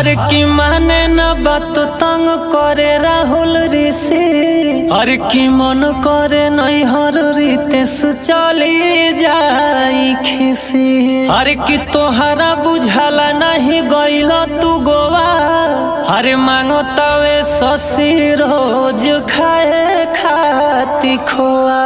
अरे की माने न बात तंग करे राहुल ऋषि। अरे की मन करे नहीं हर रीते चली जाई खिसी। अरे की तोहरा बुझाला नहीं गइल तू गोवा। अरे मांगो तवे शशि रोज खाए खाती खोआ।